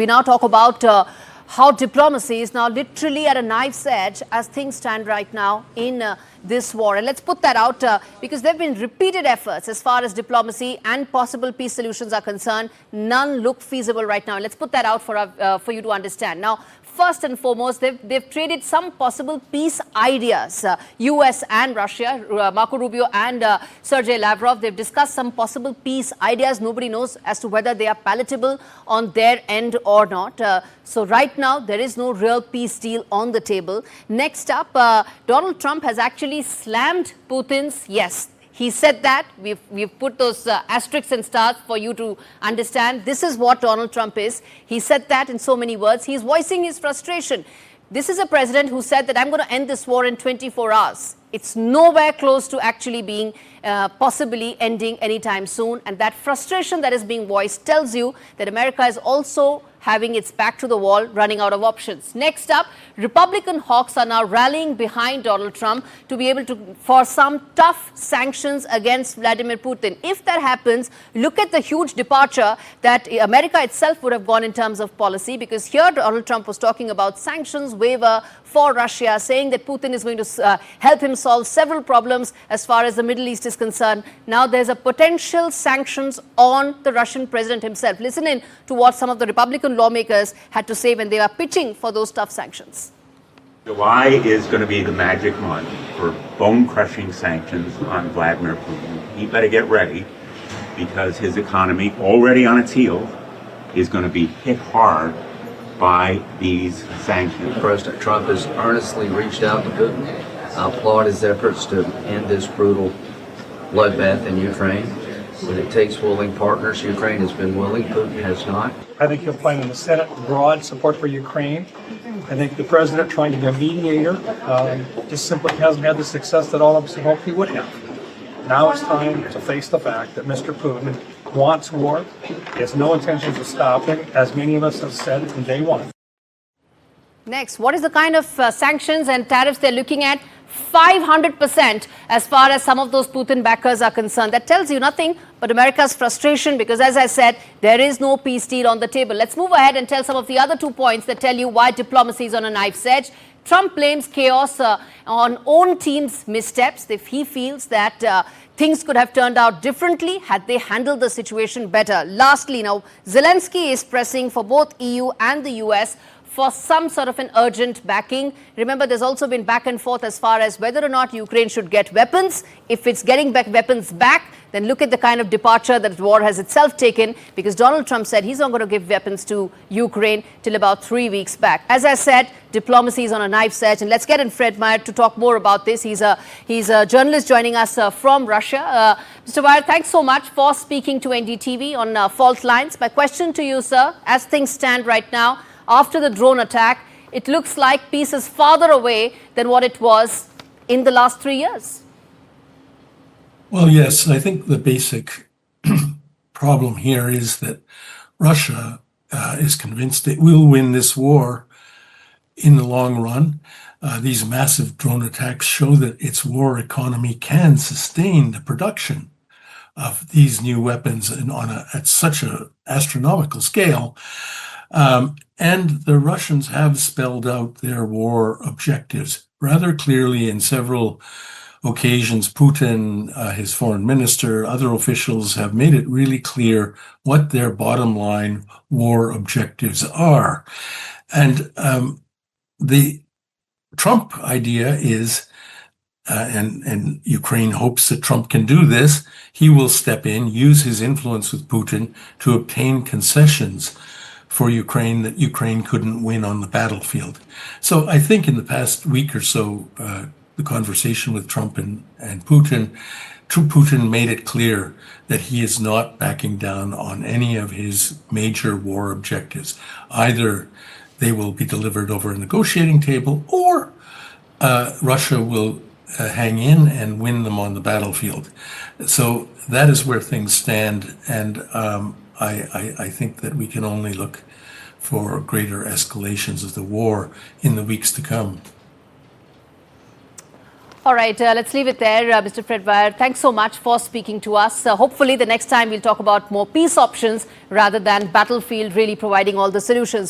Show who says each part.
Speaker 1: We now talk about how diplomacy is now literally at a knife's edge as things stand right now in this war. And let's put that out because there have been repeated efforts as far as diplomacy and possible peace solutions are concerned. None look feasible right now. And let's put that out for you to understand. Now, first and foremost, they've traded some possible peace ideas. US and Russia, Marco Rubio and Sergei Lavrov, they've discussed some possible peace ideas. Nobody knows as to whether they are palatable on their end or not. So right now, there is no real peace deal on the table. Next up, Donald Trump has actually slammed Putin's, yes, he said that. We've put those asterisks and stars for you to understand. This is what Donald Trump is. He said that in so many words. He's voicing his frustration. This is a president who said that I'm going to end this war in 24 hours. It's nowhere close to actually being possibly ending anytime soon. And that frustration that is being voiced tells you that America is also having its back to the wall, running out of options. Next up, Republican hawks are now rallying behind Donald Trump to be able to, for some tough sanctions against Vladimir Putin. If that happens, look at the huge departure that America itself would have gone in terms of policy, because here Donald Trump was talking about sanctions waiver for Russia, saying that Putin is going to help him solve several problems as far as the Middle East is concerned. Now there's a potential sanctions on the Russian president himself. Listen in to what some of the Republican lawmakers had to say when they were pitching for those tough sanctions.
Speaker 2: July is going to be the magic month for bone-crushing sanctions on Vladimir Putin. He better get ready, because his economy, already on its heels, is going to be hit hard by these sanctions.
Speaker 3: President Trump has earnestly reached out to Putin. I applaud his efforts to end this brutal bloodbath in Ukraine. But it takes willing partners. Ukraine has been willing, Putin has not.
Speaker 4: I think you'll find in the Senate broad support for Ukraine. I think the president trying to be a mediator just simply hasn't had the success that all of us hoped he would have. Now it's time to face the fact that Mr. Putin wants war. He has no intentions of stopping, as many of us have said from day one.
Speaker 1: Next, what is the kind of sanctions and tariffs they're looking at? 500% as far as some of those Putin backers are concerned. That tells you nothing but America's frustration, because as I said, there is no peace deal on the table. Let's move ahead and tell some of the other 2 points that tell you why diplomacy is on a knife's edge. Trump blames chaos on own team's missteps. If he feels that things could have turned out differently had they handled the situation better. Lastly, now, Zelensky is pressing for both EU and the US for some sort of an urgent backing. Remember, there's also been back and forth as far as whether or not Ukraine should get weapons. If it's getting weapons back, then look at the kind of departure that the war has itself taken, because Donald Trump said he's not going to give weapons to Ukraine till about 3 weeks back. As I said, diplomacy is on a knife's edge. And let's get in Fred Meyer to talk more about this. He's a journalist joining us from Russia. Mr. Meyer, thanks so much for speaking to NDTV on Fault Lines. My question to you, sir, as things stand right now, after the drone attack, it looks like peace is farther away than what it was in the last 3 years.
Speaker 5: Well, yes, I think the basic problem here is that Russia is convinced it will win this war in the long run. These massive drone attacks show that its war economy can sustain the production of these new weapons at such an astronomical scale. And the Russians have spelled out their war objectives rather clearly in several occasions. Putin, his foreign minister, other officials have made it really clear what their bottom line war objectives are. And the Trump idea is, and Ukraine hopes that Trump can do this, he will step in, use his influence with Putin to obtain concessions for Ukraine that Ukraine couldn't win on the battlefield. So I think in the past week or so, the conversation with Trump and Putin made it clear that he is not backing down on any of his major war objectives. Either they will be delivered over a negotiating table, or Russia will hang in and win them on the battlefield. So that is where things stand, and I think that we can only look for greater escalations of the war in the weeks to come.
Speaker 1: All right, let's leave it there. Mr. Fred Weyer, thanks so much for speaking to us. Hopefully the next time we'll talk about more peace options rather than battlefield really providing all the solutions.